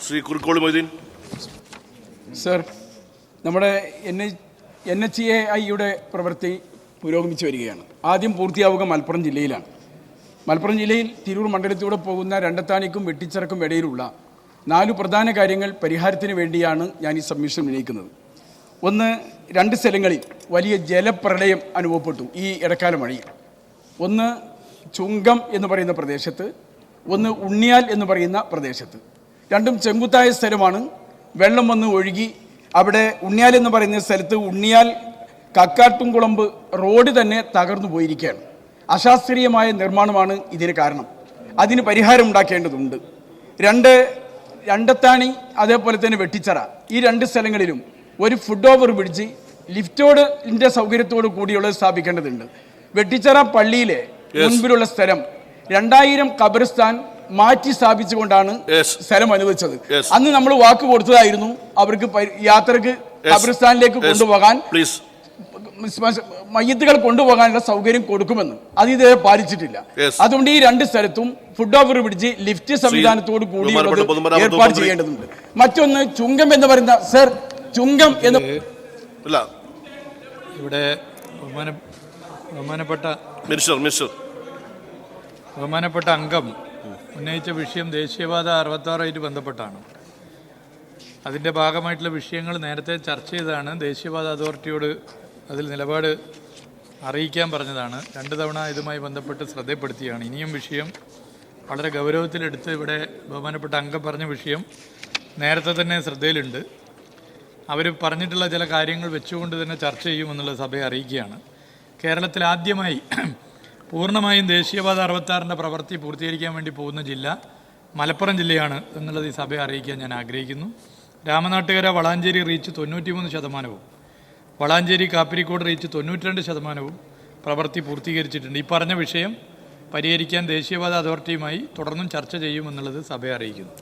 Shri Kurukkoli Moideen. Sir, നമ്മുടെ NHAIയുടെ പ്രവൃത്തി പുരോഗമിച്ചു വരികയാണ്. ആദ്യം പൂർത്തിയാവുക മലപ്പുറം ജില്ലയിലാണ്. മലപ്പുറം ജില്ലയിൽ തിരൂർ മണ്ഡലത്തിലൂടെ പോകുന്ന രണ്ടത്താണിക്കും വെട്ടിച്ചിറക്കും ഇടയിലുള്ള 4 പ്രധാന കാര്യങ്ങൾ പരിഹാരത്തിന് വേണ്ടിയാണ് ഞാൻ ഈ സബ്മിഷൻ ഉന്നയിക്കുന്നത്. ഒന്ന്, 2 സ്ഥലങ്ങളിൽ വലിയ ജലപ്രളയം അനുഭവപ്പെട്ടു ഈ ഇടക്കാല മഴയിൽ. ഒന്ന് ചുങ്കം എന്ന് പറയുന്ന പ്രദേശത്ത്, ഒന്ന് ഉണ്ണിയാൽ എന്ന് പറയുന്ന പ്രദേശത്ത്. രണ്ടും ചെങ്കുത്തായ സ്ഥലമാണ്. വെള്ളം വന്ന് ഒഴുകി അവിടെ ഉണ്ണിയാൽ എന്ന് പറയുന്ന സ്ഥലത്ത് ഉണ്ണിയാൽ കക്കാട്ടുംകുളമ്പ് റോഡ് തന്നെ തകർന്നു പോയിരിക്കുകയാണ്. അശാസ്ത്രീയമായ നിർമ്മാണമാണ് ഇതിന് കാരണം. അതിന് പരിഹാരം ഉണ്ടാക്കേണ്ടതുണ്ട്. രണ്ടത്താണി അതേപോലെ തന്നെ വെട്ടിച്ചിറ, ഈ 2 സ്ഥലങ്ങളിലും ഒരു ഫുഡ് ഓവർ ബ്രിഡ്ജ് ലിഫ്റ്റോടിൻ്റെ സൗകര്യത്തോട് കൂടിയുള്ളത് സ്ഥാപിക്കേണ്ടതുണ്ട്. വെട്ടിച്ചിറ പള്ളിയിലെ മുൻപിലുള്ള സ്ഥലം 2000 ഖബർസ്ഥാൻ മാറ്റി സ്ഥാപിച്ചുകൊണ്ടാണ് സ്ഥലം അനുവദിച്ചത്. അന്ന് നമ്മൾ വാക്ക് കൊടുത്തതായിരുന്നു അവർക്ക് യാത്രക്ക് ഖബർസ്ഥാനിലേക്ക് കൊണ്ടുപോകാൻ, മയ്യത്തുകൾ കൊണ്ടുപോകാനുള്ള സൗകര്യം കൊടുക്കുമെന്ന്. അത് ഇതുവരെ പാലിച്ചിട്ടില്ല. അതുകൊണ്ട് ഈ 2 സ്ഥലത്തും ഫുഡ് ഓവർ ബ്രിഡ്ജ് ലിഫ്റ്റ് സംവിധാനത്തോട് കൂടിയുള്ളത് ഏർപ്പാട് ചെയ്യേണ്ടതുണ്ട്. മറ്റൊന്ന് ചുങ്കം എന്ന് പറയുന്ന, സർ, ചുങ്കം എന്ന് ഇവിടെ ബഹുമാനപ്പെട്ട അംഗം ഉന്നയിച്ച വിഷയം ദേശീയപാത 66 ബന്ധപ്പെട്ടാണ്. അതിൻ്റെ ഭാഗമായിട്ടുള്ള വിഷയങ്ങൾ നേരത്തെ ചർച്ച ചെയ്തതാണ്. ദേശീയപാത അതോറിറ്റിയോട് അതിൽ നിലപാട് അറിയിക്കാൻ പറഞ്ഞതാണ്. 2 തവണ ഇതുമായി ബന്ധപ്പെട്ട് ശ്രദ്ധപ്പെടുത്തിയാണ്. ഇനിയും വിഷയം വളരെ ഗൗരവത്തിലെടുത്ത് ഇവിടെ ബഹുമാനപ്പെട്ട അംഗം പറഞ്ഞ വിഷയം നേരത്തെ തന്നെ ശ്രദ്ധയിലുണ്ട്. അവർ പറഞ്ഞിട്ടുള്ള ചില കാര്യങ്ങൾ വെച്ചുകൊണ്ട് തന്നെ ചർച്ച ചെയ്യുമെന്നുള്ള സഭയെ അറിയിക്കുകയാണ്. കേരളത്തിൽ ആദ്യമായി പൂർണ്ണമായും ദേശീയപാത 66 പ്രവൃത്തി പൂർത്തീകരിക്കാൻ വേണ്ടി പോകുന്ന ജില്ല മലപ്പുറം ജില്ലയാണ് എന്നുള്ളത് ഈ സഭയെ അറിയിക്കാൻ ഞാൻ ആഗ്രഹിക്കുന്നു. രാമനാട്ടുകര വളാഞ്ചേരി റീച്ച് 93%, വളാഞ്ചേരി കാപ്പിരിക്കോട് റീച്ച് 92% പ്രവൃത്തി പൂർത്തീകരിച്ചിട്ടുണ്ട്. ഈ പറഞ്ഞ വിഷയം പരിഹരിക്കാൻ ദേശീയപാത അതോറിറ്റിയുമായി തുടർന്നും ചർച്ച ചെയ്യുമെന്നുള്ളത് സഭയെ അറിയിക്കുന്നു.